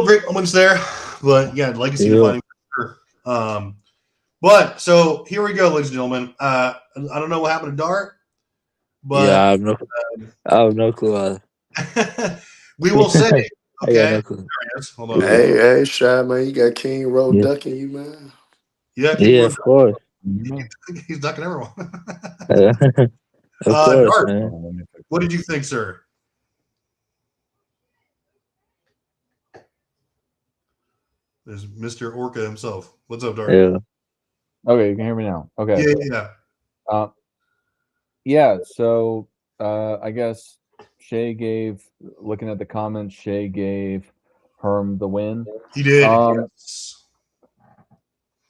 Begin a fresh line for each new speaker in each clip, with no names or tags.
great moments there, but yeah, legacy
Yeah.
defining for sure. But so here we go, ladies and gentlemen. I don't know what happened to Dart,
Yeah,
but
I have no clue either.
we will say,
I got
okay,
no clue.
there it is. Hold on.
Yeah.
Hey, Shy, man, you got King Roe
Yeah.
ducking you, man.
Yeah, King
Yeah,
Road,
of course.
he's ducking everyone.
Of course,
Dart,
man.
what did you think, sir? There's Mr. Orca himself. What's up, Dart?
Yeah.
Okay, you can hear me now. Okay.
Yeah.
Uh, yeah. So I guess Shay gave. Looking at the comments, Shay gave Herm the win.
He did.
Yes.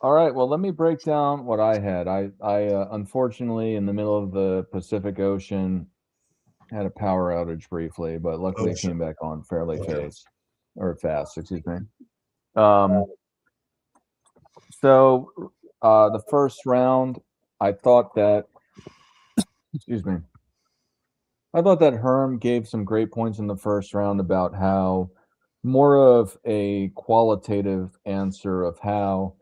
All right. Well, let me break down what I had. I unfortunately, in the middle of the Pacific Ocean, had a power outage briefly, but luckily it came back on fairly fast. Excuse me. So the first round, I thought that. Excuse me. I thought that Herm gave some great points in the first round about how more of a qualitative answer of how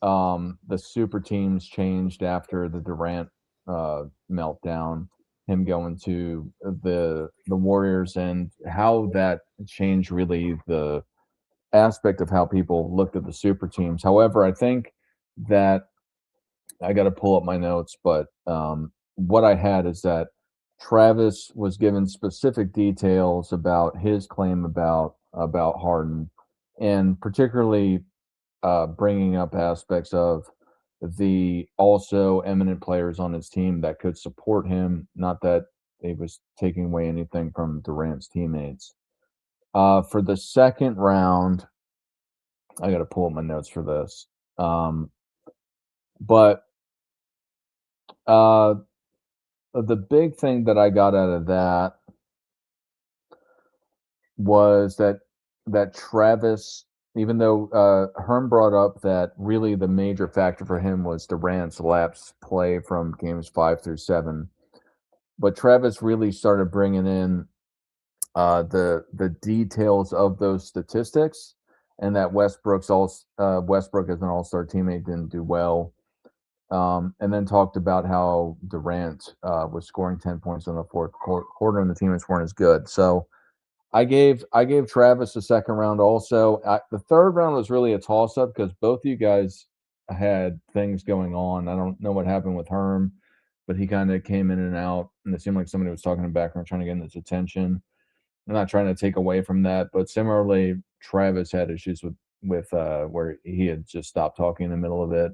the super teams changed after the Durant meltdown, him going to the Warriors, and how that changed really the aspect of how people looked at the super teams. However, I think that I got to pull up my notes, but what I had is that Travis was given specific details about his claim about Harden, and particularly bringing up aspects of the also eminent players on his team that could support him. Not that he was taking away anything from Durant's teammates. For the second round, I got to pull up my notes for this. But the big thing that I got out of that was that Travis, even though Herm brought up that really the major factor for him was Durant's lapse play from games 5 through 7, but Travis really started bringing in the details of those statistics, and that Westbrook as an all-star teammate didn't do well. And then talked about how Durant was scoring 10 points in the fourth quarter, and the teammates weren't as good. So I gave Travis a second round. Also, the third round was really a toss up because both of you guys had things going on. I don't know what happened with Herm, but he kind of came in and out, and it seemed like somebody was talking in the background, trying to get his attention. I'm not trying to take away from that, but similarly, Travis had issues with where he had just stopped talking in the middle of it.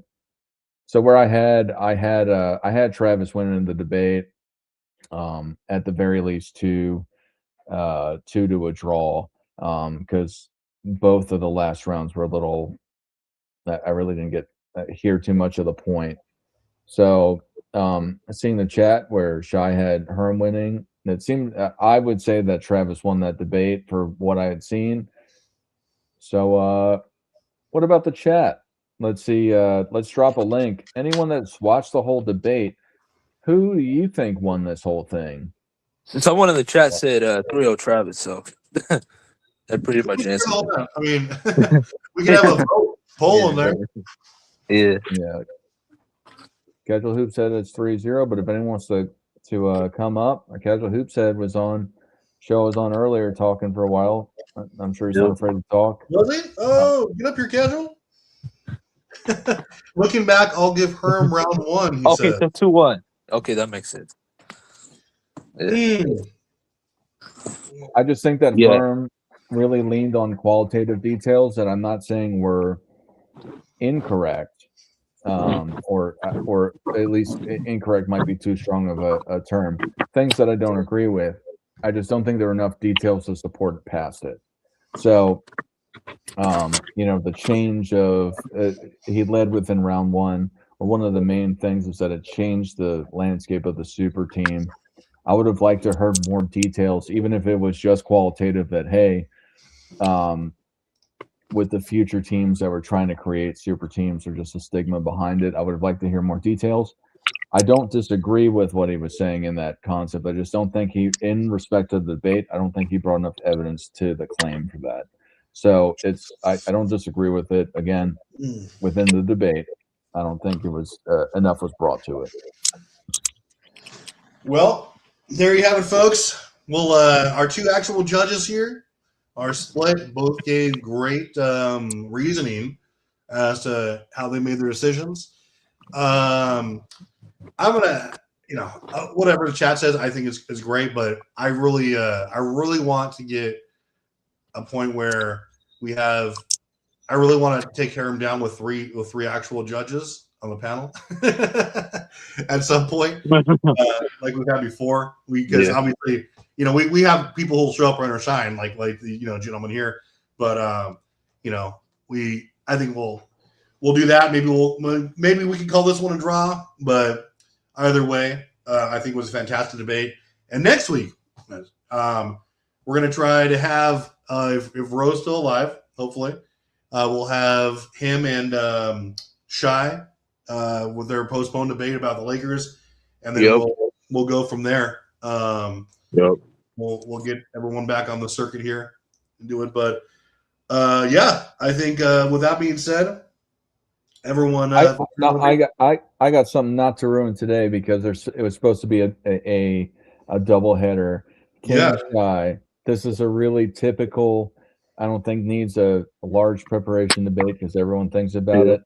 So where I had Travis winning the debate, at the very least two to a draw, because both of the last rounds were a little. I really didn't get hear too much of the point. So seeing the chat where Shy had Herm winning, it seemed I would say that Travis won that debate for what I had seen. So what about the chat? Let's see. Let's drop a link. Anyone that's watched the whole debate, who do you think won this whole thing?
Someone in the chat said 3-0 Travis, so that pretty much answers it.
I mean, we can have a poll in there.
Yeah.
Yeah. Casual Hoop said it's 3-0, but if anyone wants to come up, Casual Hoop said was on earlier talking for a while. I'm sure he's not afraid to talk.
Was he? Oh, get up here, Casual. Looking back, I'll give Herm round one. He
Okay,
said.
so 2-1. Okay, that makes sense. Yeah.
I just think that Herm really leaned on qualitative details that I'm not saying were incorrect, or at least incorrect might be too strong of a term. Things that I don't agree with. I just don't think there are enough details to support past it. So, the change of he led within round one. Or one of the main things is that it changed the landscape of the super team. I would have liked to heard more details, even if it was just qualitative. That hey, with the future teams that were trying to create super teams, or just a stigma behind it, I would have liked to hear more details. I don't disagree with what he was saying in that concept. I just don't think in respect to the debate, I don't think he brought enough evidence to the claim for that. So I don't disagree with it. Again,
Mm.
within the debate, I don't think it was enough was brought to it.
Well, there you have it, folks. Well, our two actual judges here are split. Both gave great reasoning as to how they made their decisions. I'm gonna, whatever the chat says, I think is great, but I really want to get a point where we have. I really want to take Harem down with three actual judges on the panel at some point, like we've had before. Because obviously, we have people who'll show up and shine, like the gentleman here. But I think we'll do that. Maybe we can call this one a draw. But either way, I think it was a fantastic debate. And next week, we're gonna try to have if Roe's still alive, hopefully. We'll have him and Shy with their postponed debate about the Lakers, and then we'll go from there. We'll get everyone back on the circuit here and do it. But I think with that being said, everyone.
I got something not to ruin today because it was supposed to be a double header. King Shy. This is a really typical. I don't think needs a large preparation debate because everyone thinks about it.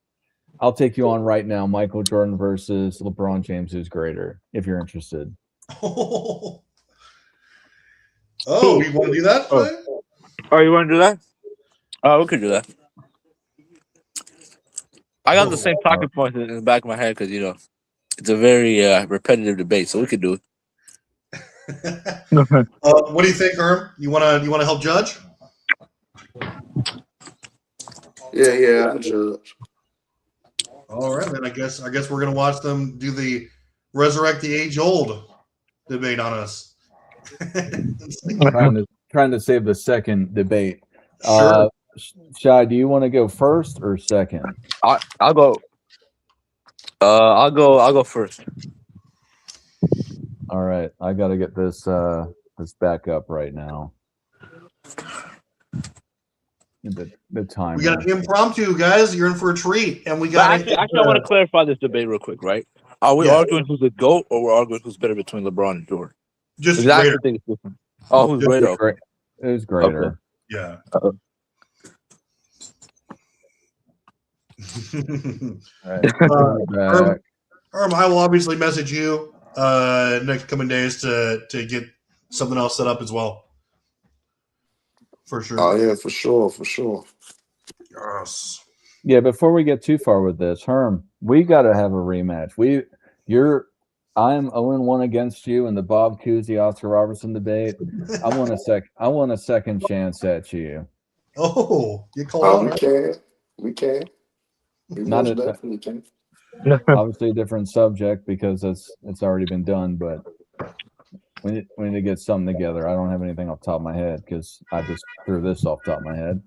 I'll take you on right now. Michael Jordan versus LeBron James, who's greater, if you're interested.
Oh, you want to do that?
Oh, you want to do that? Oh, we could do that. I got the same talking points in the back of my head because it's a very repetitive debate, so we could do it.
What do you think, Herm? You want to help judge?
Yeah, I'm judge.
All right, then I guess we're gonna watch them do the resurrect the age old debate on us.
trying to save the second debate.
Sure.
Shy, do you want to go first or second?
I'll go. I'll go first.
All right, I got to get this back up right now. The time.
We got an impromptu, guys. You're in for a treat, and we got.
Actually, I want to clarify this debate real quick, right? Are we arguing who's the GOAT, or we're arguing who's better between LeBron and Jordan?
Just greater.
Oh, who's greater?
Who's greater?
Okay. Yeah.
All right.
Herm, I will obviously message you next coming days to get something else set up as well. For sure.
Oh yeah, for sure.
Yes.
Yeah, before we get too far with this, Herm, we got to have a rematch. I'm 0-1 against you in the Bob Cousy Oscar Robertson debate. I want a second chance at you.
Oh, you called
we can. We most definitely can.
Obviously a different subject because it's already been done, but we need to get something together. I don't have anything off the top of my head because I just threw this off the top of my head.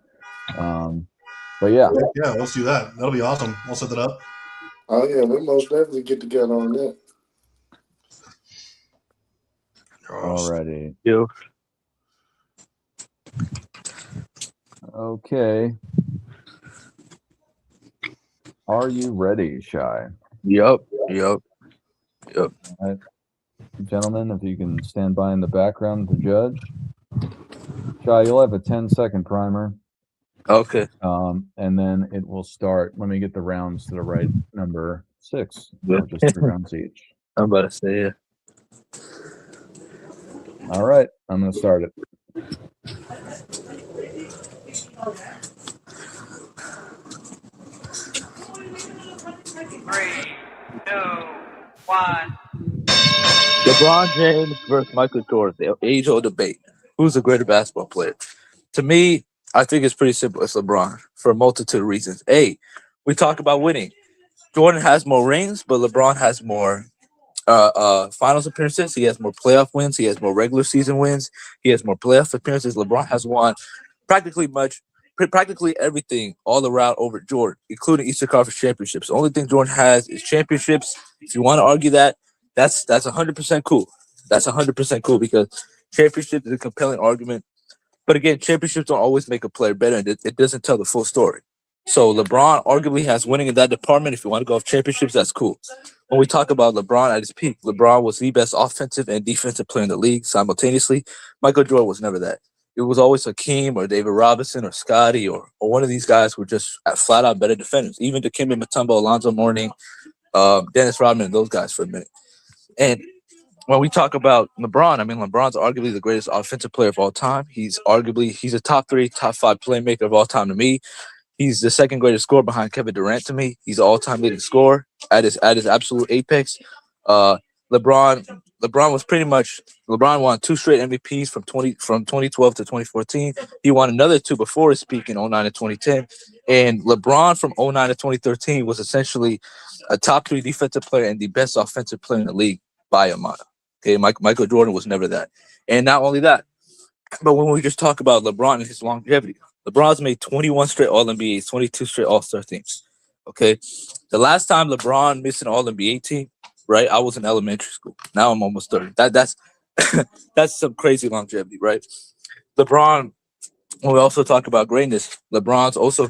But yeah,
let's do that. That'll be awesome. I'll set that up.
Oh yeah, we'll most definitely get together on that.
Alrighty.
You.
Okay. Are you ready, Shy?
Yep.
All right. Gentlemen, if you can stand by in the background to judge. Shy, you'll have a 10-second primer.
Okay.
And then it will start. Let me get the rounds to the right number 6. Just 3 rounds each.
I'm about to say it.
All right. I'm going to start it.
3, 2, 1.
LeBron James versus Michael Jordan, the age-old debate. Who's the greater basketball player? To me, I think it's pretty simple. It's LeBron for a multitude of reasons. A, we talk about winning. Jordan has more rings, but LeBron has more finals appearances. He has more playoff wins. He has more regular season wins. He has more playoff appearances. LeBron has won practically everything all around over Jordan, including Eastern Conference championships. The only thing Jordan has is championships. If you want to argue that, that's 100% cool. That's 100% cool because championship is a compelling argument. But again, championships don't always make a player better, and it doesn't tell the full story. So LeBron arguably has winning in that department. If you want to go off championships, that's cool. When we talk about LeBron at his peak, LeBron was the best offensive and defensive player in the league simultaneously. Michael Jordan was never that. It was always Hakeem or David Robinson or Scotty or one of these guys who were just flat out better defenders. Even Dikembe Mutombo, Alonzo Mourning, Dennis Rodman, and those guys for a minute. And when we talk about LeBron, I mean, LeBron's arguably the greatest offensive player of all time. He's a top 3, top 5 playmaker of all time to me. He's the second greatest scorer behind Kevin Durant to me. He's an all-time leading scorer at his absolute apex. LeBron won 2 straight MVPs from 2012 to 2014. He won another 2 before his peak in 09 and 2010. And LeBron from 09 to 2013 was essentially a top 3 defensive player and the best offensive player in the league by a mile. Okay, Michael Jordan was never that. And not only that, but when we just talk about LeBron and his longevity, LeBron's made 21 straight All-NBAs, 22 straight All-Star teams. Okay, the last time LeBron missed an All-NBA team, right? I was in elementary school. Now I'm almost 30. That's that's some crazy longevity, right? LeBron. When we also talk about greatness, LeBron's also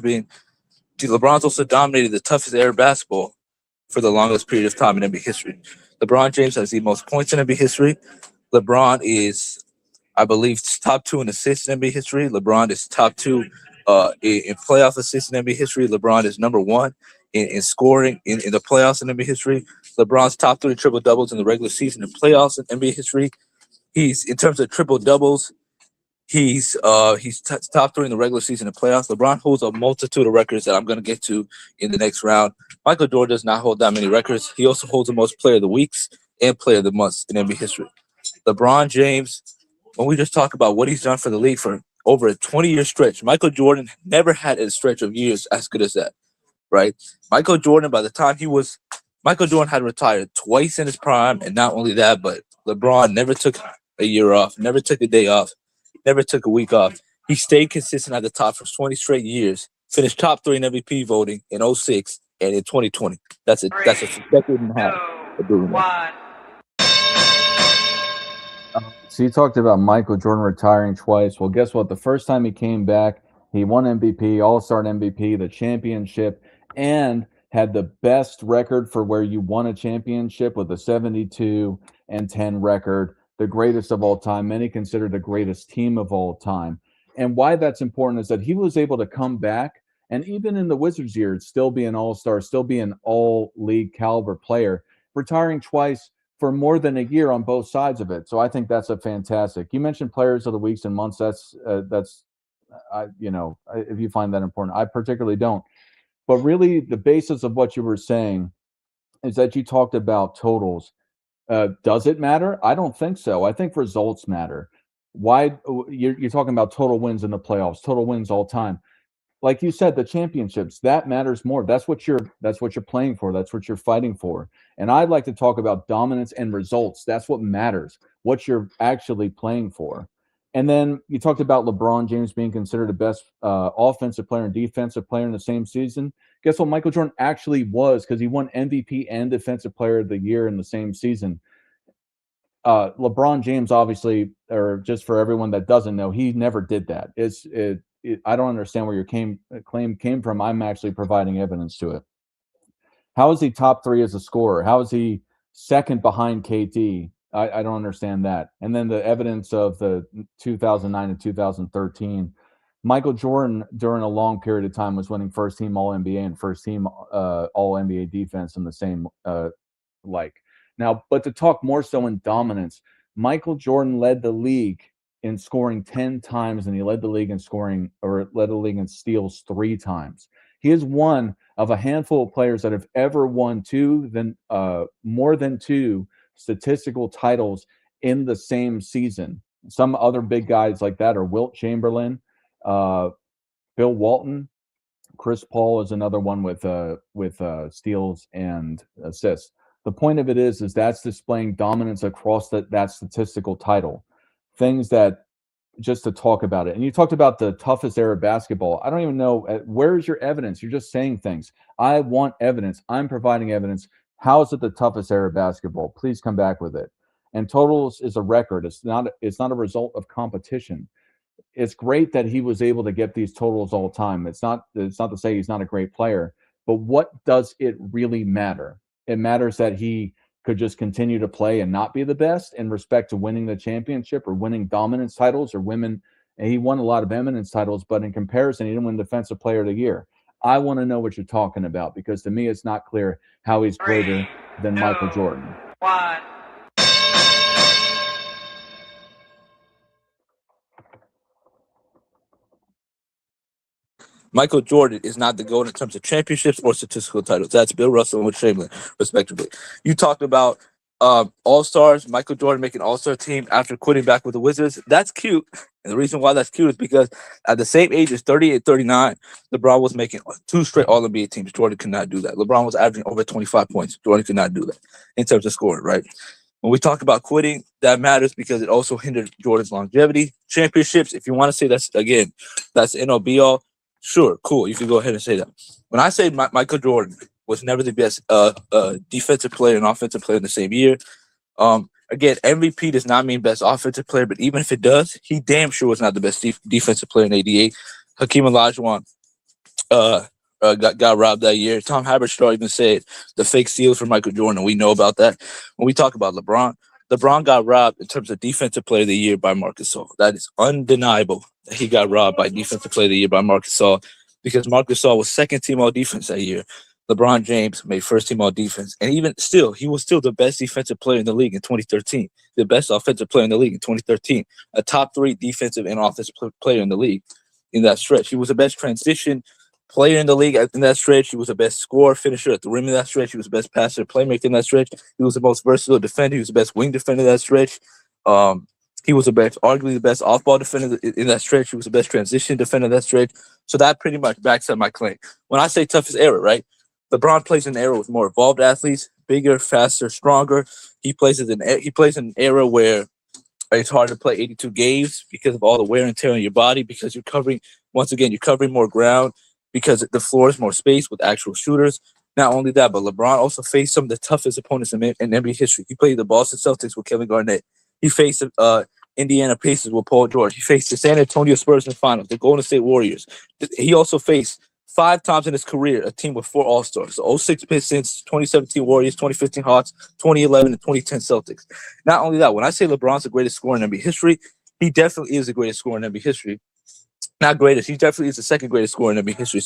dominated the toughest era of basketball for the longest period of time in NBA history. LeBron James has the most points in NBA history. LeBron is, I believe, top 2 in assists in NBA history. LeBron is top 2 in playoff assists in NBA history. LeBron is number 1 in scoring in the playoffs in NBA history. LeBron's top 3 triple doubles in the regular season and playoffs in NBA history. He's, in terms of triple doubles, he's top 3 in the regular season and playoffs. LeBron holds a multitude of records that I'm going to get to in the next round. Michael Jordan does not hold that many records. He also holds the most player of the weeks and player of the months in NBA history. LeBron James, when we just talk about what he's done for the league for over a 20-year stretch, Michael Jordan never had a stretch of years as good as that, right? Michael Jordan had retired twice in his prime, and not only that, but LeBron never took a year off, never took a day off, never took a week off. He stayed consistent at the top for 20 straight years, finished top 3 in MVP voting in 06 and in 2020. That's a decade and a half of doing that.
So you talked about Michael Jordan retiring twice. Well, guess what? The first time he came back, he won MVP, All-Star MVP, the championship, and had the best record for where you won a championship with a 72-10 record, the greatest of all time. Many consider the greatest team of all time. And why that's important is that he was able to come back, and even in the Wizards years, still be an all-star, still be an all-league caliber player, retiring twice for more than a year on both sides of it. So I think that's a fantastic. You mentioned players of the weeks and months. That's if you find that important, I particularly don't. But really, the basis of what you were saying is that you talked about totals. Does it matter? I don't think so. I think results matter. Why you're talking about total wins in the playoffs, total wins all time. Like you said, the championships, that matters more. That's what you're playing for. That's what you're fighting for. And I'd like to talk about dominance and results. That's what matters, what you're actually playing for. And then you talked about LeBron James being considered the best offensive player and defensive player in the same season. Guess what Michael Jordan actually was, because he won MVP and Defensive Player of the Year in the same season. LeBron James, obviously, or just for everyone that doesn't know, he never did that. I don't understand where your claim came from. I'm actually providing evidence to it. How is he top 3 as a scorer? How is he second behind KD? I don't understand that. And then the evidence of the 2009 and 2013, Michael Jordan during a long period of time was winning first team All-NBA and first team All-NBA defense in the same Now, but to talk more so in dominance, Michael Jordan led the league in scoring 10 times, and he led the league in steals 3 times. He is one of a handful of players that have ever won more than 2 statistical titles in the same season. Some other big guys like that are Wilt Chamberlain, Bill Walton. Chris Paul is another one with steals and assists. The point of it is that's displaying dominance across that statistical title. Things that, just to talk about it. And you talked about the toughest era of basketball. I don't even know, where's your evidence? You're just saying things. I want evidence. I'm providing evidence. How is it the toughest era of basketball? Please come back with it. And totals is a record. It's not a result of competition. it's great that he was able to get these totals all the time. It's not to say he's not a great player, but what does it really matter? It matters that he could just continue to play and not be the best in respect to winning the championship or winning dominance titles or women. And he won a lot of eminence titles, but in comparison, he didn't win Defensive Player of the Year. I want to know what you're talking about, because to me, it's not clear how he's greater than Michael Jordan.
1.
Michael Jordan is not the GOAT in terms of championships or statistical titles. That's Bill Russell and Wilt Chamberlain, respectively. You talked about All-Stars, Michael Jordan making All-Star team after quitting back with the Wizards. That's cute. And the reason why that's cute is because at the same age as 38, 39, LeBron was making 2 straight All-NBA teams. Jordan could not do that. LeBron was averaging over 25 points. Jordan could not do that in terms of scoring, right? When we talk about quitting, that matters because it also hindered Jordan's longevity. Championships, if you want to say that's NO-BE-all, sure, cool. You can go ahead and say that. When I say Michael Jordan was never the best defensive player and offensive player in the same year, again, MVP does not mean best offensive player, but even if it does, he damn sure was not the best defensive player in '88. Hakeem Olajuwon got robbed that year. Tom Haberstroh even said the fake steals for Michael Jordan, and we know about that. When we talk about LeBron got robbed in terms of Defensive Player of the Year by Marc Gasol. That is undeniable that he got robbed by Defensive Player of the Year by Marc Gasol, because Marc Gasol was second-team All-Defense that year. LeBron James made first-team All-Defense. And even still, he was still the best defensive player in the league in 2013, the best offensive player in the league in 2013, a top 3 defensive and offensive player in the league in that stretch. He was the best transition player in the league in that stretch. He was the best scorer, finisher at the rim in that stretch. He was the best passer, playmaker in that stretch. He was the most versatile defender. He was the best wing defender in that stretch. He was arguably the best off-ball defender in that stretch. He was the best transition defender in that stretch. So that pretty much backs up my claim. When I say toughest era, right? LeBron plays in an era with more evolved athletes, bigger, faster, stronger. He plays in an era where it's hard to play 82 games because of all the wear and tear on your body, because you're covering more ground, because the floor is more space with actual shooters. Not only that, but LeBron also faced some of the toughest opponents in NBA history. He played the Boston Celtics with Kevin Garnett. He faced Indiana Pacers with Paul George. He faced the San Antonio Spurs in the finals, the Golden State Warriors. He also faced 5 times in his career a team with 4 All-Stars: the 06 Pistons, 2017 Warriors, 2015 Hawks, 2011 and 2010 Celtics. Not only that, when I say LeBron's the greatest scorer in NBA history, he definitely is the greatest scorer in NBA history. Not greatest, he definitely is the second greatest scorer in NBA history,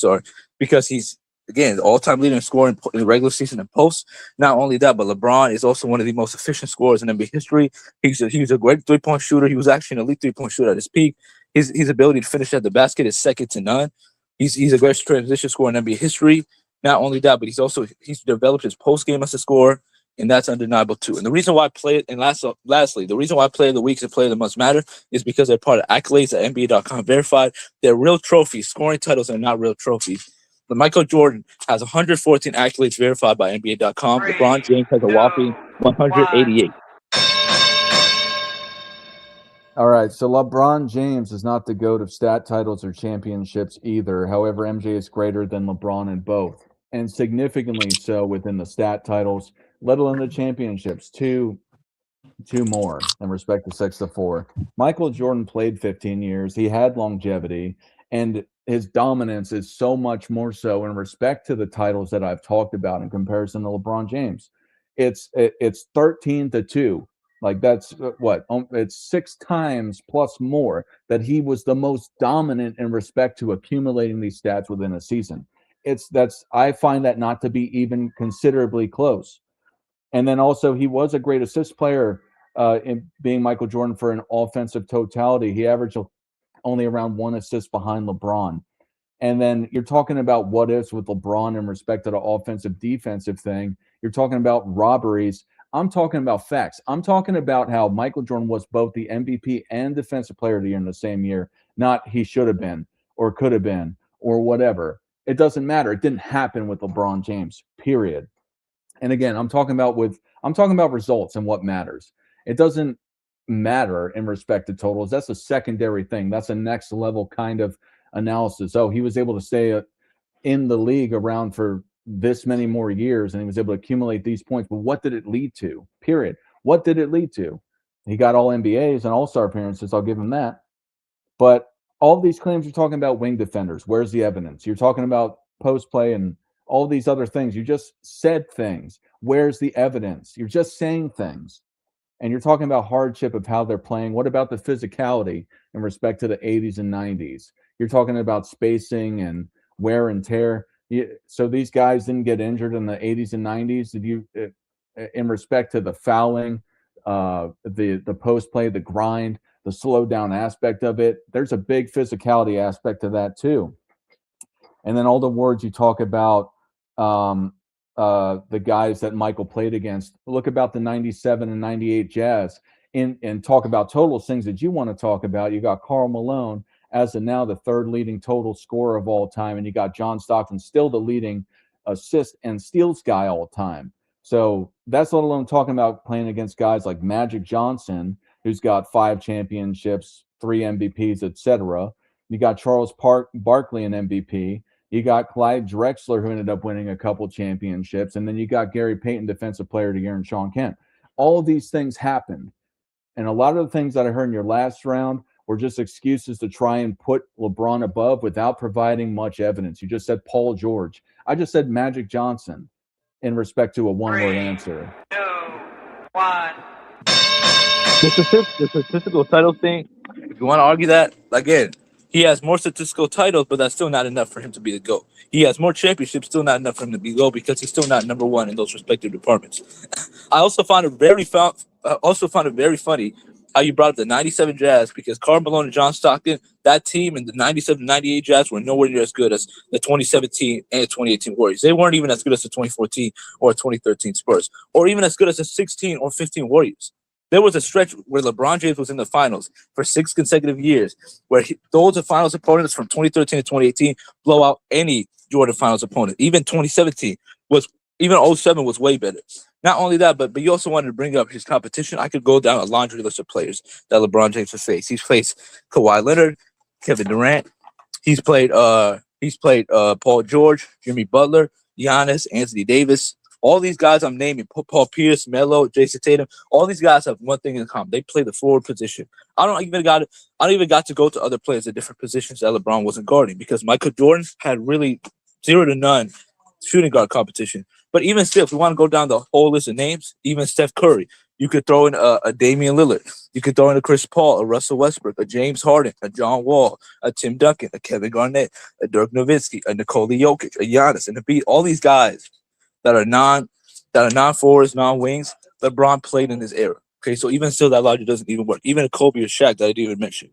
because he's, again, the all-time leader in scoring in the regular season and post. Not only that, but LeBron is also one of the most efficient scorers in NBA history. He's a great three-point shooter. He was actually an elite three-point shooter at his peak. His ability to finish at the basket is second to none. He's a great transition scorer in NBA history. Not only that, but he's developed his post game as a scorer, and that's undeniable too. And the reason why lastly, the reason why Player of the Week and Player of the Month matter is because they're part of accolades that NBA.com verified. They're real trophies. Scoring titles are not real trophies. But Michael Jordan has 114 accolades verified by NBA.com. LeBron James has a whopping 188.
All right, so LeBron James is not the GOAT of stat titles or championships either. However, MJ is greater than LeBron in both, and significantly so within the stat titles, let alone the championships. Two more in respect to 6-4. Michael Jordan played 15 years. He had longevity, and his dominance is so much more so in respect to the titles that I've talked about in comparison to LeBron James. It's 13-2. Like that's it's 6 times plus more that he was the most dominant in respect to accumulating these stats within a season. I find that not to be even considerably close. And then also he was a great assist player in being Michael Jordan for an offensive totality. He averaged only around 1 assist behind LeBron. And then you're talking about what ifs with LeBron in respect to the offensive defensive thing. You're talking about robberies. I'm talking about facts. I'm talking about how Michael Jordan was both the MVP and Defensive Player of the Year in the same year. Not he should have been or could have been or whatever. It doesn't matter. It didn't happen with LeBron James, period. And again, I'm talking about results and what matters. It doesn't matter in respect to totals. That's a secondary thing. That's a next level kind of analysis. Oh, he was able to stay in the league around for this many more years, and he was able to accumulate these points. But what did it lead to? Period. What did it lead to? He got all NBAs and all-star appearances. I'll give him that. But all these claims you're talking about wing defenders. Where's the evidence? You're talking about post play and all these other things. You just said things. Where's the evidence? You're just saying things. And you're talking about hardship of how they're playing. What about the physicality in respect to the 80s and 90s? You're talking about spacing and wear and tear. So these guys didn't get injured in the 80s and 90s. Did you, in respect to the fouling, the post play, the grind, the slow down aspect of it? There's a big physicality aspect to that too. And then all the words you talk about, the guys that Michael played against. Look about the 97 and 98 Jazz and talk about totals, things that you want to talk about. You got Karl Malone as now the third leading total scorer of all time, and you got John Stockton still the leading assist and steals guy all time. So that's let alone talking about playing against guys like Magic Johnson, who's got 5 championships, 3 MVPs, etc. You got Charles Barkley, an MVP. You got Clyde Drexler, who ended up winning a couple championships. And then you got Gary Payton, Defensive Player of the Year, and Sean Kemp. All of these things happened. And a lot of the things that I heard in your last round were just excuses to try and put LeBron above without providing much evidence. You just said Paul George. I just said Magic Johnson in respect to a one-word answer.
2, 1.
The statistical title thing, if you want to argue that, again, he has more statistical titles, but that's still not enough for him to be the GOAT. He has more championships, still not enough for him to be the GOAT because he's still not number one in those respective departments. I also found it very funny how you brought up the 97 Jazz because Karl Malone and John Stockton, that team and the 97-98 Jazz were nowhere near as good as the 2017 and 2018 Warriors. They weren't even as good as the 2014 or 2013 Spurs, or even as good as the 16 or 15 Warriors. There was a stretch where LeBron James was in the finals for 6 consecutive years, where those finals opponents from 2013 to 2018 blow out any Jordan finals opponent. Even 2017 even 07 was way better. Not only that, but you also wanted to bring up his competition. I could go down a laundry list of players that LeBron James has faced. He's faced Kawhi Leonard, Kevin Durant. He's played Paul George, Jimmy Butler, Giannis, Anthony Davis. All these guys I'm naming, Paul Pierce, Melo, Jason Tatum, all these guys have one thing in common. They play the forward position. I don't even got to go to other players at different positions that LeBron wasn't guarding because Michael Jordan had really 0 to none shooting guard competition. But even still, if we want to go down the whole list of names, even Steph Curry, you could throw in a Damian Lillard. You could throw in a Chris Paul, a Russell Westbrook, a James Harden, a John Wall, a Tim Duncan, a Kevin Garnett, a Dirk Nowitzki, a Nikola Jokic, a Giannis, and a Embiid. All these guys that are non-forwards, non-wings, LeBron played in his era. Okay, so even still, that logic doesn't even work. Even a Kobe or Shaq that I didn't even mention.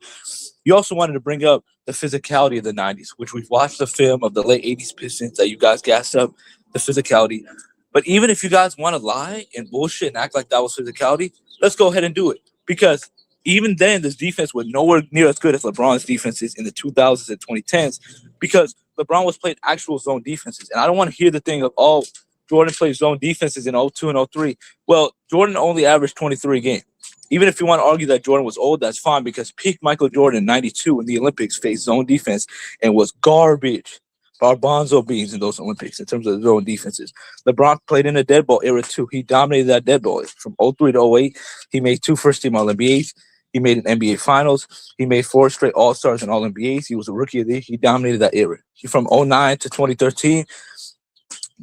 You also wanted to bring up the physicality of the 90s, which we've watched the film of the late 80s Pistons that you guys gassed up, the physicality. But even if you guys want to lie and bullshit and act like that was physicality, let's go ahead and do it. Because even then, this defense was nowhere near as good as LeBron's defenses in the 2000s and 2010s because LeBron was playing actual zone defenses. And I don't want to hear the thing of, oh, Jordan plays zone defenses in 02 and 03. Well, Jordan only averaged 23 a game. Even if you want to argue that Jordan was old, that's fine because peak Michael Jordan in 92 in the Olympics faced zone defense and was garbage. Garbanzo beans in those Olympics in terms of zone defenses. LeBron played in the dead ball era too. He dominated that dead ball from 03 to 08. He made 2 first-team All-NBAs. He made an NBA Finals. He made 4 straight All-Stars and All-NBAs. He was a rookie of the year. He dominated that era. From 09 to 2013,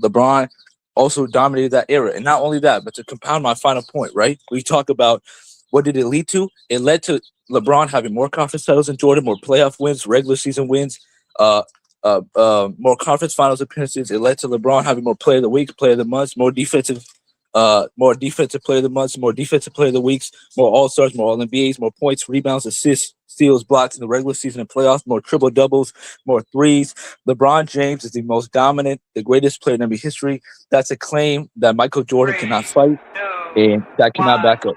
LeBron also dominated that era. And not only that, but to compound my final point, right? We talk about what did it lead to? It led to LeBron having more conference titles than Jordan, more playoff wins, regular season wins, more conference finals appearances. It led to LeBron having more player of the week, player of the month, more defensive player of the month, more defensive player of the weeks, more all-stars, more all-NBAs, more points, rebounds, assists, steals, blocks in the regular season and playoffs, more triple doubles, more threes. LeBron James is the most dominant, the greatest player in NBA history. That's a claim that Michael Jordan cannot fight, and that cannot back up.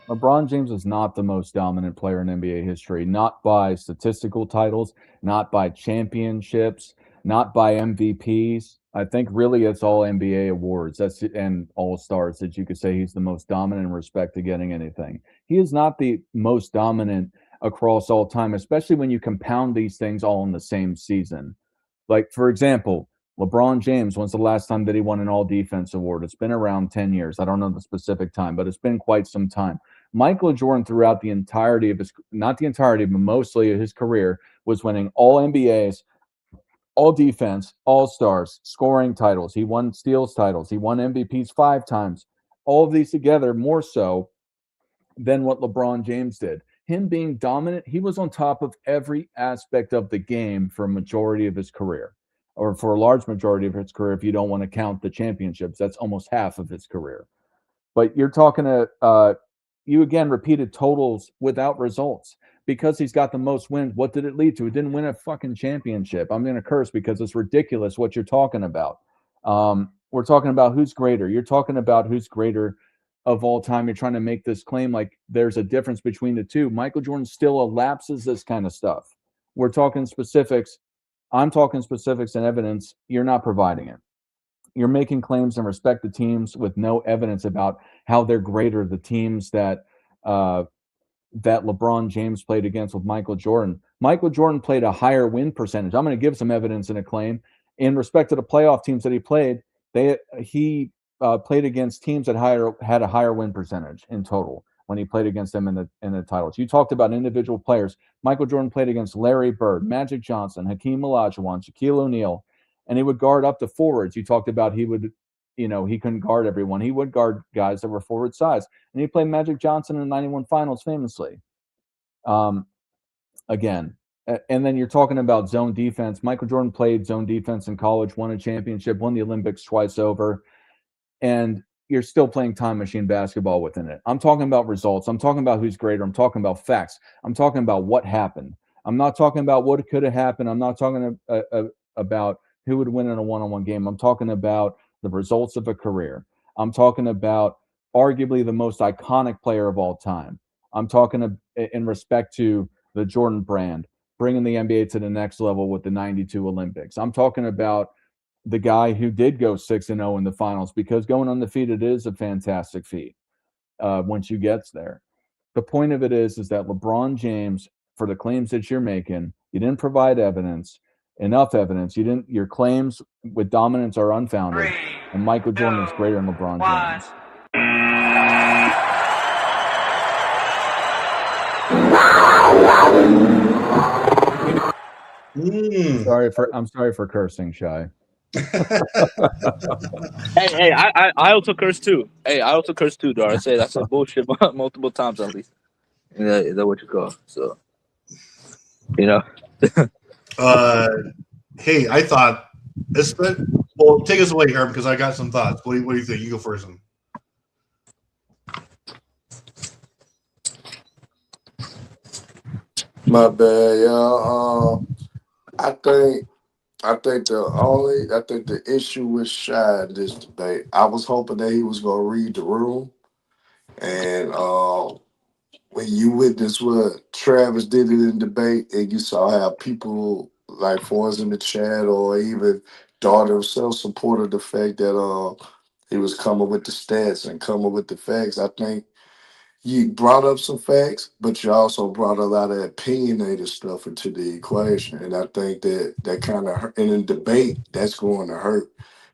LeBron James is not the most dominant player in NBA history, not by statistical titles, not by championships, not by MVPs. I think really it's all NBA awards and all-stars that you could say he's the most dominant in respect to getting anything. He is not the most dominant across all time, especially when you compound these things all in the same season. Like, for example, LeBron James, when's the last time that he won an all-defense award? It's been around 10 years. I don't know the specific time, but it's been quite some time. Michael Jordan throughout the entirety of his, not the entirety, but mostly of his career, was winning all NBAs, all defense, all stars, scoring titles. He won steals titles. He won MVPs 5 times. All of these together, more so than what LeBron James did. Him being dominant, he was on top of every aspect of the game for a majority of his career, or for a large majority of his career if you don't want to count the championships. That's almost half of his career. But you're talking you again repeated totals without results because he's got the most wins. What did it lead to? It didn't win a fucking championship. I'm going to curse because it's ridiculous what you're talking about. We're talking about who's greater. You're talking about who's greater of all time. You're trying to make this claim like there's a difference between the two. Michael Jordan still elapses this kind of stuff. We're talking specifics. I'm talking specifics and evidence. You're not providing it. You're making claims and respect to teams with no evidence about how they're greater. The teams that that LeBron James played against with Michael Jordan. Michael Jordan played a higher win percentage. I'm going to give some evidence and a claim in respect to the playoff teams that he played. He played against teams that had a higher win percentage in total when he played against them in the titles. You talked about individual players. Michael Jordan played against Larry Bird, Magic Johnson, Hakeem Olajuwon, Shaquille O'Neal, and he would guard up to forwards. You talked about he couldn't guard everyone. He would guard guys that were forward size. And he played Magic Johnson in the 91 finals famously. Again, and then you're talking about zone defense. Michael Jordan played zone defense in college, won a championship, won the Olympics twice over, and you're still playing time machine basketball within it. I'm talking about results. I'm talking about who's greater. I'm talking about facts. I'm talking about what happened. I'm not talking about what could have happened. I'm not talking about who would win in a one-on-one game. I'm talking about the results of a career. I'm talking about arguably the most iconic player of all time. I'm talking in respect to the Jordan brand, bringing the NBA to the next level with the 92 Olympics. I'm talking about the guy who did go 6-0 in the finals, because going undefeated is a fantastic feat once you get there. The point of it is that LeBron James, for the claims that you're making, you didn't provide enough evidence. Your claims with dominance are unfounded, and Michael Jordan is greater than LeBron James. I'm sorry for cursing, Shy.
Hey, I also curse too. Hey, I also curse too, dog. I said bullshit multiple times at least. Is that what you call? So,
Hey, I thought this. Well, take us away, Herb, because I got some thoughts. What do you think? You go first.
My bad, y'all. I think the issue with Shy in this debate, I was hoping that he was gonna read the room, and when you witness what Travis did in the debate, and you saw how people like for us in the chat or even Daughter himself supported the fact that he was coming with the stats and coming with the facts. I think you brought up some facts, but you also brought a lot of opinionated stuff into the equation, and I think that kind of in a debate that's going to hurt.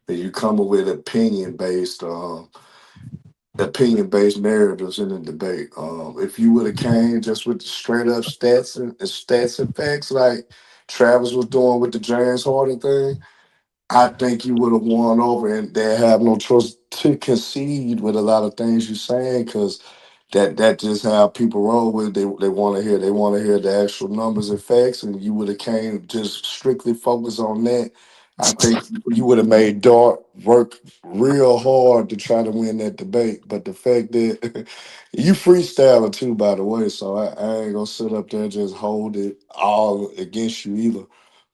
That you come up with opinion based narratives in the debate. If you would have came just with the straight up stats and facts like Travis was doing with the James Harden thing, I think you would have won over, and they have no choice to concede with a lot of things you're saying because that just how people roll with it. They want to hear the actual numbers and facts, and you would have came just strictly focused on that. I think you would have made Dart work real hard to try to win that debate. But the fact that you freestyling too, by the way, so I ain't gonna sit up there and just hold it all against you either.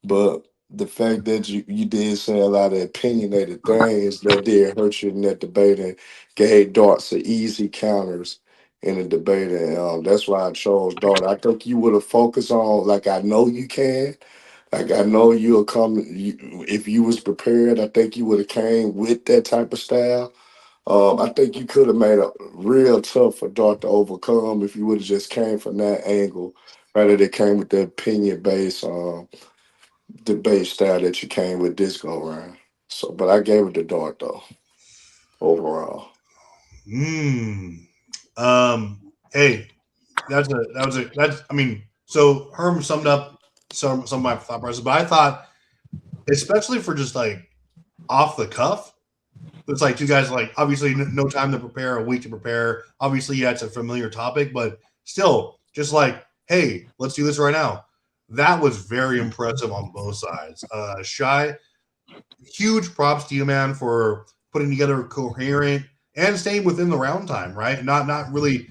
But the fact that you did say a lot of opinionated things that did hurt you in that debate and gave Dart some easy counters in the debate, and that's why I chose Dart. I think you would have focused on, like I know you can, like I know you'll come. If you was prepared, I think you would have came with that type of style. I think you could have made it real tough for Dart to overcome if you would have just came from that angle, rather than came with the opinion based debate style that you came with this go around. So, but I gave it to Dart though overall.
Hmm. Um, Hey, that's I mean, so Herm summed up some of my thought process, but I thought, especially for just like off the cuff, it's like two guys like obviously no time to prepare, a week to prepare. Obviously, yeah, it's a familiar topic, but still, just like, hey, let's do this right now. That was very impressive on both sides. Shy, huge props to you, man, for putting together a coherent and staying within the round time, right? Not really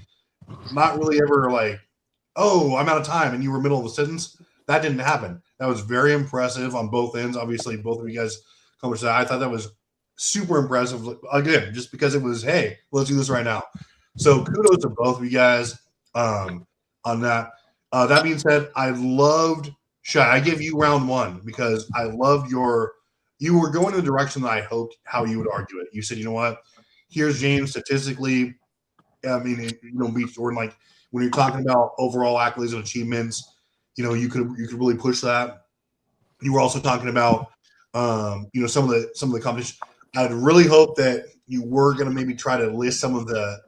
ever like, oh, I'm out of time, and you were middle of a sentence. That didn't happen. That was very impressive on both ends. Obviously, both of you guys accomplished that. I thought that was super impressive. Again, just because it was, hey, let's do this right now. So kudos to both of you guys on that. That being said, I loved Shy. I give you round one because I loved you were going in the direction that I hoped how you would argue it. You said, you know what? Here's James statistically. I mean, beat Jordan. Like when you're talking about overall accolades and achievements, you could really push that. You were also talking about, some of the competition. I'd really hope that you were going to maybe try to list some of the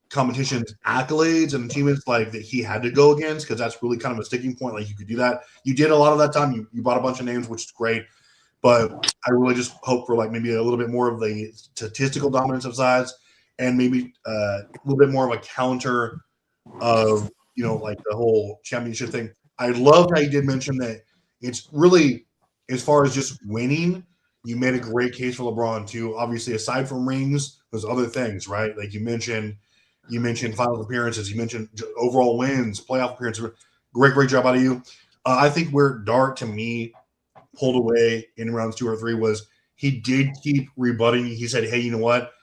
competition's accolades and achievements like that he had to go against because that's really kind of a sticking point. Like you could do that. You did a lot of that time. You bought a bunch of names, which is great. But I really just hope for like maybe a little bit more of the statistical dominance of sides and maybe a little bit more of a counter of like the whole championship thing. I loved how you did mention that it's really as far as just winning. You made a great case for LeBron too. Obviously, aside from rings, there's other things, right? Like you mentioned final appearances, you mentioned overall wins, playoff appearances. Great job out of you. I think where Dart to me pulled away in rounds 2 or 3 was he did keep rebutting. He said, "Hey, you know what?"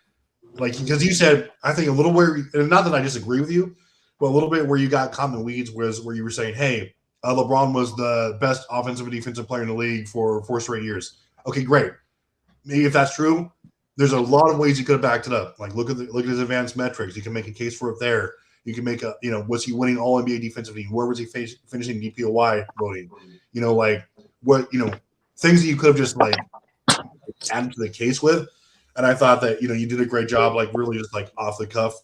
Like because you said, I think a little where, and not that I disagree with you, but a little bit where you got caught in the weeds was where you were saying, "Hey, LeBron was the best offensive and defensive player in the league for 4 straight years." Okay, great. Maybe if that's true, there's a lot of ways you could have backed it up. Like look at his advanced metrics. You can make a case for it there. You can make was he winning All NBA defensive team? Where was he finishing DPOY voting? Like what things that you could have just like added to the case with. And I thought that you did a great job, like really just like off the cuff,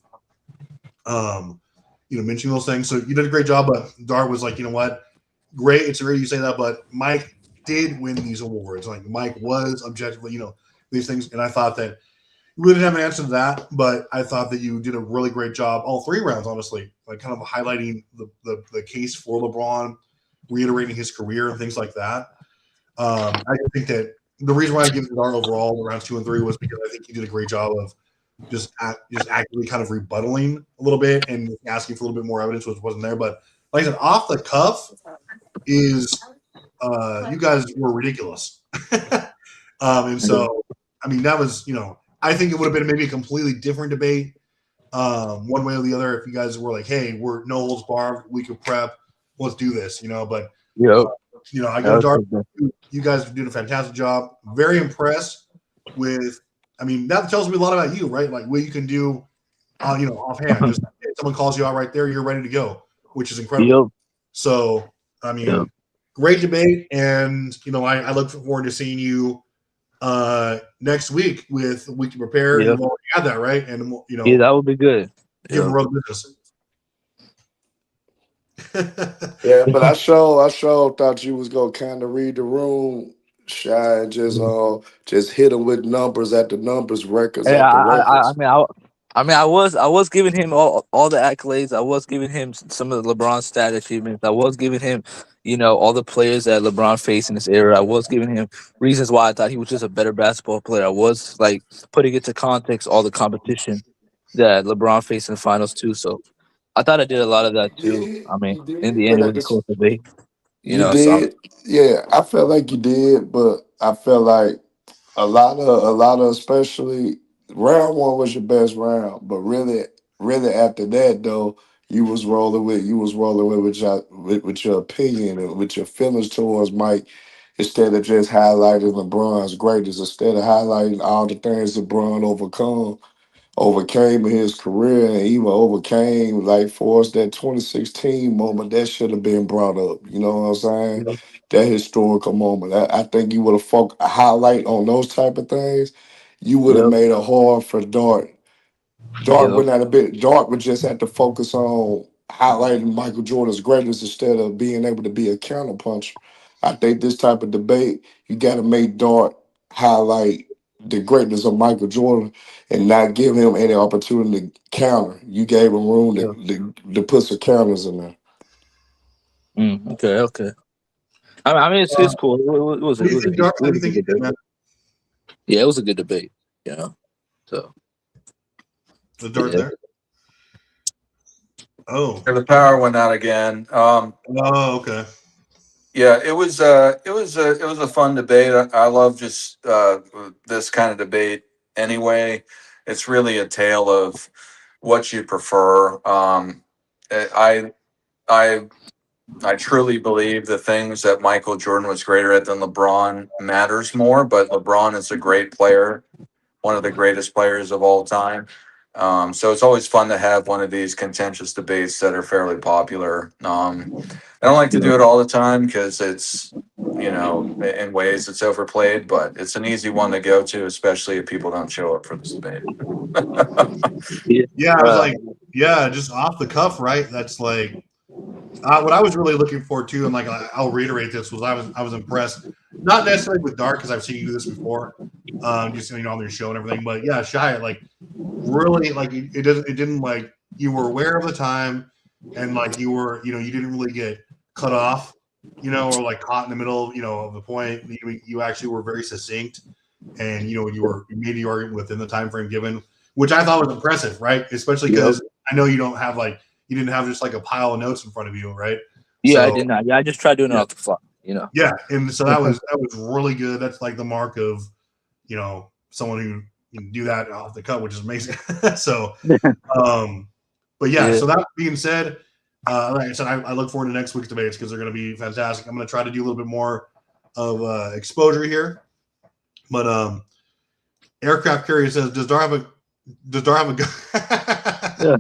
mentioning those things. So you did a great job. But Dart was like, you know what, great. It's great you say that, but Mike did win these awards. Like Mike was objectively, these things. And I thought that you really didn't have an answer to that, but I thought that you did a really great job all 3 rounds, honestly, like kind of highlighting the case for LeBron, reiterating his career and things like that. I think that the reason why I give it Dart overall in rounds 2 and 3 was because I think he did a great job of just actively kind of rebuttaling a little bit and asking for a little bit more evidence, which wasn't there. But like I said, off the cuff is you guys were ridiculous. And so, I mean, that was, I think it would have been maybe a completely different debate, one way or the other, if you guys were like, hey, we're no holds barred, we could prep, let's do this, But,
Yep.
I give it Dart. You guys did a fantastic job. Very impressed with, I mean, that tells me a lot about you, right? Like what you can do, offhand. Just if someone calls you out right there, you're ready to go, which is incredible.
Yep.
So, I mean,
Yep.
great debate, and I look forward to seeing you next week with a week to prepare.
Yep.
You've already had that, right? And
Yeah, that would be good.
give
Yep.
a road business.
Yeah, but I sure thought you was gonna kind of read the room, shy, and just hit him with numbers at the numbers, records
Yeah,
at the
I
records.
mean, I was giving him all the accolades. I was giving him some of the LeBron stat achievements. I was giving him, all the players that LeBron faced in this era. I was giving him reasons why I thought he was just a better basketball player. I was like putting into context all the competition that LeBron faced in the finals too. So I thought I did a lot of that too. I mean,
You
in
did,
the end,
but
it
at
was a
this,
close debate.
you
So I'm,
did, yeah. I felt like you did, but I felt like a lot of especially round one was your best round, but really after that though, you was rolling with your opinion and with your feelings towards Mike instead of just highlighting LeBron's greatness, instead of highlighting all the things LeBron overcame in his career and even overcame like for us that 2016 moment that should have been brought up. You know what I'm saying? That historical moment. I think you would have a highlight on those type of things. You would have
yep,
made it hard for Dart Dart
Yep.
went out a bit. Dart would just have to focus on highlighting Michael Jordan's greatness instead of being able to be a counterpuncher. I think this type of debate, you got to make Dart highlight the greatness of Michael Jordan and not give him any opportunity to counter. You gave him room
Yeah.
to put some counters in there.
Okay. Okay. I mean, it's cool. It was
What do
it
you
was a
think,
good,
Dark?
it
How do
was
you
a good
think he did,
debate.
man?
Yeah, it was a good debate. You know. So
The Dart
yeah.
there? Oh.
The power went out again.
Oh, okay.
Yeah, it was a fun debate. I love just this kind of debate anyway. It's really a tale of what you prefer. I I I truly believe the things that Michael Jordan was greater at than LeBron matters more, but LeBron is a great player, one of the greatest players of all time. So it's always fun to have one of these contentious debates that are fairly popular. I don't like to do it all the time because it's, in ways it's overplayed, but it's an easy one to go to, especially if people don't show up for this debate.
Yeah.
Yeah, I was like, yeah, just off the cuff, right? That's like what I was really looking for too, and like I'll reiterate this was I was impressed, not necessarily with Dark because I've seen you do this before, just on your show and everything, but yeah, Shy, like really like it didn't like you were aware of the time, and like you were you didn't really get cut off, or like caught in the middle, of the point. You actually were very succinct, and you made the argument within the time frame given, which I thought was impressive, right? Especially
Yep.
because I know you don't have you didn't have just like a pile of notes in front of you, right?
Yeah, I
So
did not. Yeah, I just tried doing it
yeah,
off the fly. You know.
yeah, and so that was really good. That's like the mark of someone who can do that off the cut, which is amazing. So, but yeah.
Yeah.
So that being said, like I said, I look forward to next week's debates because they're going to be fantastic. I'm going to try to do a little bit more of exposure here, but aircraft carrier says, does Dar have a gun?
Yeah.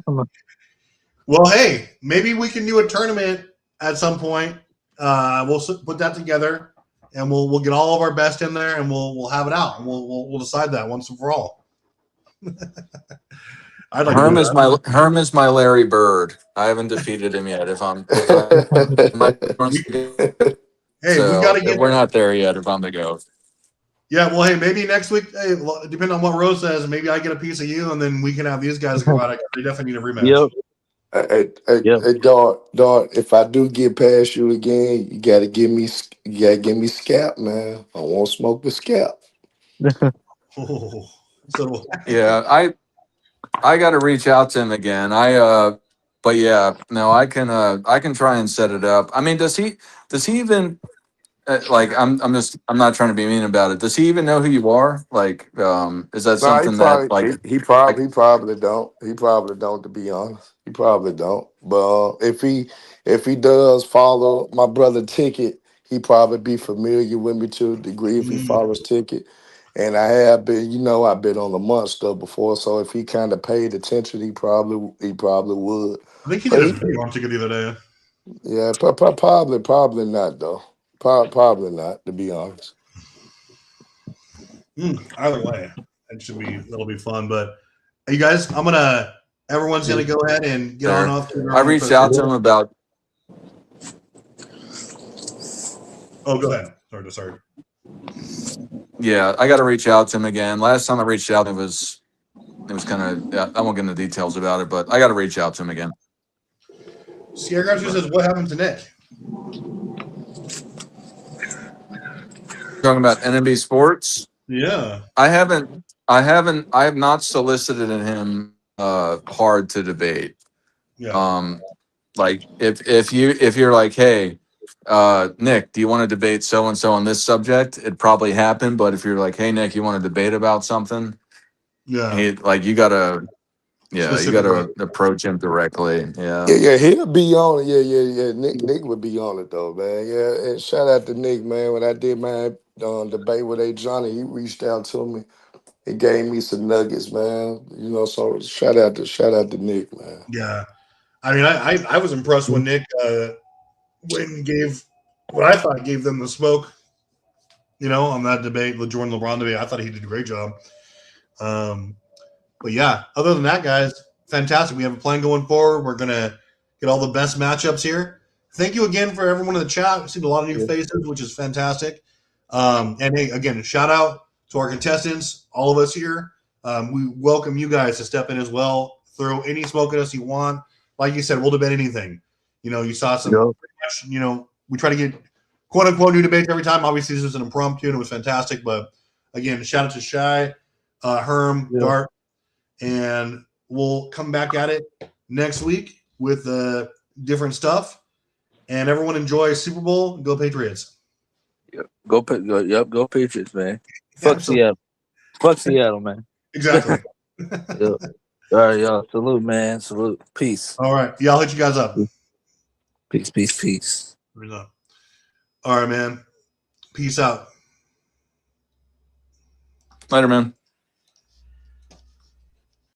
Well, hey, maybe we can do a tournament at some point. We'll put that together, and we'll get all of our best in there, and we'll have it out, and we'll decide that once and for all. I'd like to do that.
Herm is my Larry Bird. I haven't defeated him yet. If
Hey, we got to get.
we're not there yet. If I'm the GOAT.
Yeah, well, hey, maybe next week, hey, depending on what Rose says, maybe I get a piece of you, and then we can have these guys go out. They definitely need a rematch.
Yep.
Hey, Dart, if I do get past you again, you gotta give me Scap, man. I won't smoke with Scap.
Oh, so
Yeah, I got to reach out to him again. But yeah, no, I can try and set it up. I mean, does he even like I'm not trying to be mean about it. Does he even know who you are? Like, is that
No,
something that like
he probably don't. He probably don't, to be honest. He probably don't. But if he does follow my brother Ticket, he probably be familiar with me to a degree if he follows Ticket. And I have been, I've been on the monster before, so if he kind of paid attention, he probably would.
I think he
But
did his video on ticket the other day.
yeah, probably not though. Probably not, to be honest.
Either way, that'll be fun. But hey, you guys, everyone's gonna go ahead and get on
there?
off to their
I
own
reached out to
respective.
him about.
Oh, go ahead. Sorry.
Yeah, I got to reach out to him again. Last time I reached out, it was kind of. Yeah, I won't get into details about it, but I got to reach out to him again.
Scarecrow says, "What happened to Nick?"
Talking about NMB Sports.
Yeah.
I have not solicited him hard to debate.
Yeah.
Like if you're like, hey, Nick, do you want to debate so and so on this subject? It'd probably happen. But if you're like, hey, Nick, you want to debate about something?
Yeah.
You gotta
Specifically.
approach him directly. Yeah.
Yeah, he'll be on it. Yeah. Nick would be on it though, man. Yeah, and shout out to Nick, man. When I did my debate with A Johnny, he reached out to me. He gave me some nuggets, man. So shout out to Nick, man.
Yeah. I mean, I was impressed when Nick gave what I thought gave them the smoke. On that debate, the Jordan LeBron debate, I thought he did a great job. But yeah, other than that, guys, fantastic. We have a plan going forward. We're gonna get all the best matchups here. Thank you again for everyone in the chat. We've seen a lot of new
Yeah.
faces, which is fantastic. And hey, again, shout out to our contestants, all of us here. We welcome you guys to step in as well. Throw any smoke at us you want. Like you said, we'll debate anything. You saw some
Yep.
pretty much, we try to get quote unquote new debates every time. Obviously, this was an impromptu and it was fantastic. But again, shout out to Shy, Herm,
Yeah.
Dart, and we'll come back at it next week with different stuff. And everyone enjoy Super Bowl. Go Patriots.
Go Patriots, man.
Yeah,
Fuck Seattle. Fuck Seattle, man.
exactly.
Yep. All right, y'all. Salute, man. Salute. Peace.
All right. Yeah, I'll hit you guys up.
Peace.
All right, man. Peace out.
Later, man.